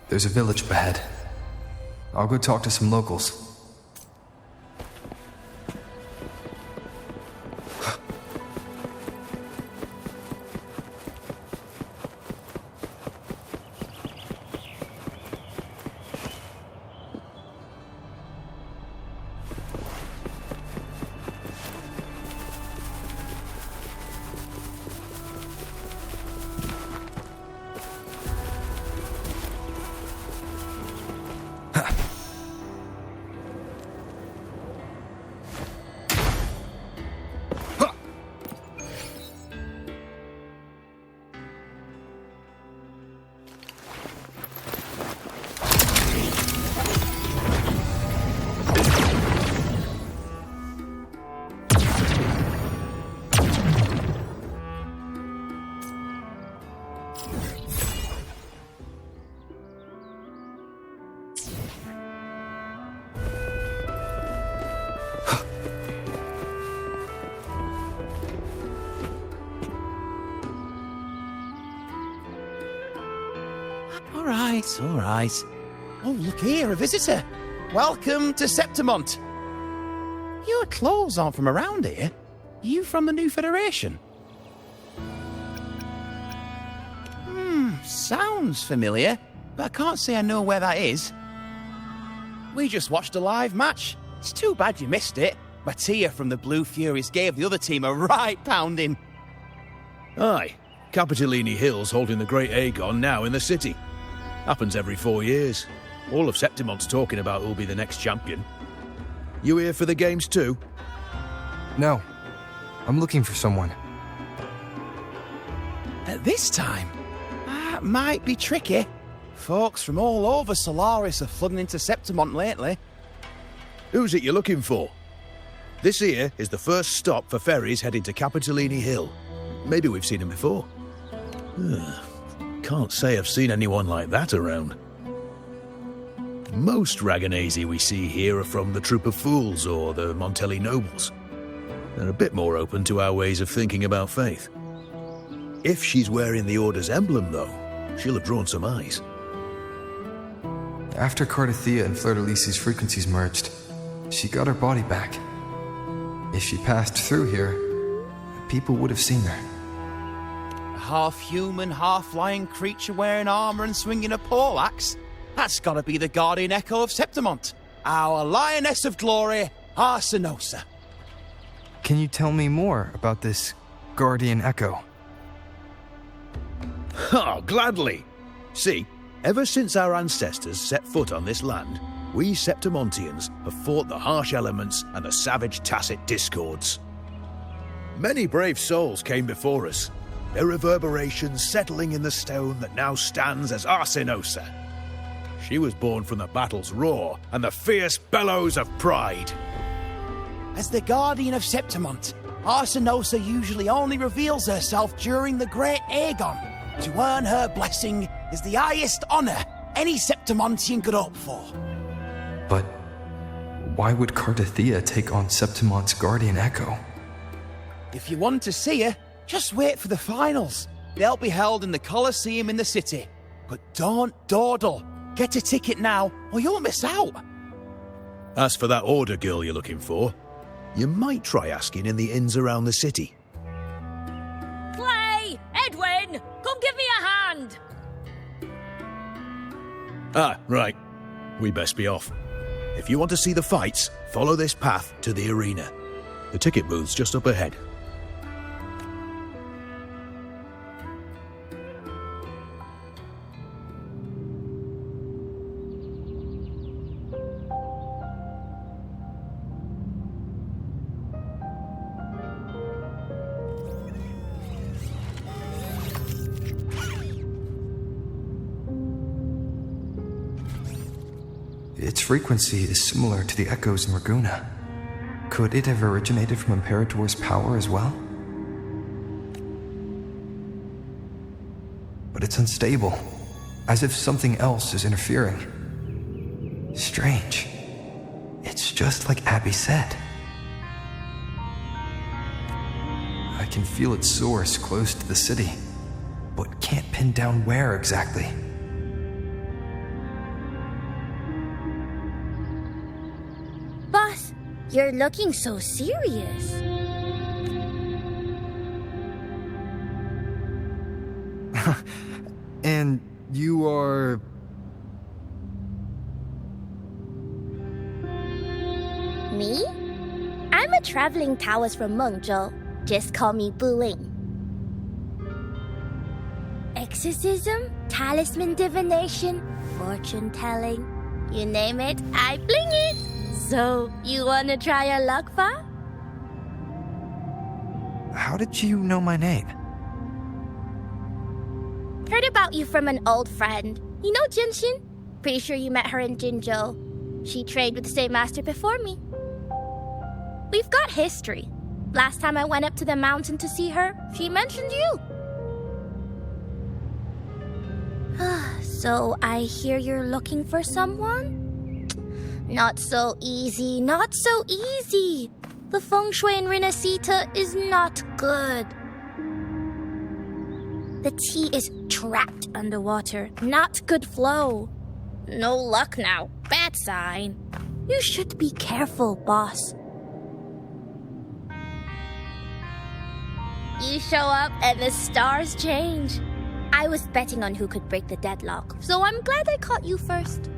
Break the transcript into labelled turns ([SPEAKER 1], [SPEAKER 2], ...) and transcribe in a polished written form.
[SPEAKER 1] There's a village up ahead. I'll go talk to some locals.
[SPEAKER 2] All right. Oh, look here, a visitor. Welcome to Septimont. Your clothes aren't from around here. Are you from the New Federation? Sounds familiar, but I can't say I know where that is. We just watched a live match. It's too bad you missed it. Mattia from the Blue Furies gave the other team a right pounding.
[SPEAKER 3] Aye, Capitolini Hill's holding the Great Aegon now in the city. Happens every 4 years. All of Septimont's talking about who'll be the next champion. You here for the games too?
[SPEAKER 1] No. I'm looking for someone.
[SPEAKER 2] At this time? That might be tricky. Folks from all over Solaris are flooding into Septimont lately.
[SPEAKER 3] Who's it you're looking for? This here is the first stop for ferries heading to Capitolini Hill. Maybe we've seen him before. Can't say I've seen anyone like that around. Most Raganazi we see here are from the Troop of Fools or the Montelli Nobles. They're a bit more open to our ways of thinking about faith. If she's wearing the Order's emblem, though, she'll have drawn some eyes.
[SPEAKER 1] After Cardathia and Fleur-de-Lis's frequencies merged, she got her body back. If she passed through here, people would have seen her.
[SPEAKER 2] A half-human, half-lion creature wearing armor and swinging a poleaxe? That's gotta be the Guardian Echo of Septimont. Our Lioness of Glory, Arsinosa.
[SPEAKER 1] Can you tell me more about this Guardian Echo?
[SPEAKER 3] Oh, gladly. See, ever since our ancestors set foot on this land, we Septimontians have fought the harsh elements and the savage Tacit discords. Many brave souls came before us, their reverberations settling in the stone that now stands as Arsinosa. She was born from the battle's roar and the fierce bellows of pride.
[SPEAKER 2] As the Guardian of Septimont, Arsinosa usually only reveals herself during the Great Aegon. To earn her blessing is the highest honor any Septimontian could hope for.
[SPEAKER 1] But why would Cardathia take on Septimont's Guardian Echo?
[SPEAKER 2] If you want to see her, just wait for the finals. They'll be held in the Colosseum in the city. But don't dawdle. Get a ticket now, or you'll miss out.
[SPEAKER 3] As for that Order girl you're looking for, you might try asking in the inns around the city.
[SPEAKER 4] Clay! Edwin! Come give me a hand!
[SPEAKER 3] Ah, right. We best be off. If you want to see the fights, follow this path to the arena. The ticket booth's just up ahead.
[SPEAKER 1] Its frequency is similar to the echoes in Raguna. Could it have originated from Imperator's power as well? But it's unstable, as if something else is interfering. Strange. It's just like Abby said. I can feel its source close to the city, but can't pin down where exactly.
[SPEAKER 5] You're looking so serious.
[SPEAKER 1] And you are...
[SPEAKER 5] Me? I'm a traveling Taoist from Mengzhou. Just call me Buling. Exorcism, talisman divination, fortune telling. You name it, I bling it. So, you wanna try your luck, Fa?
[SPEAKER 1] How did you know my name?
[SPEAKER 5] Heard about you from an old friend. You know Jianxin? Pretty sure you met her in Jinzhou. She trained with the same master before me. We've got history. Last time I went up to the mountain to see her, she mentioned you. So I hear you're looking for someone? Not so easy, not so easy. The feng shui in Renacita is not good. The tea is trapped underwater, not good flow. No luck now, bad sign. You should be careful, boss. You show up and the stars change. I was betting on who could break the deadlock, so I'm glad I caught you first.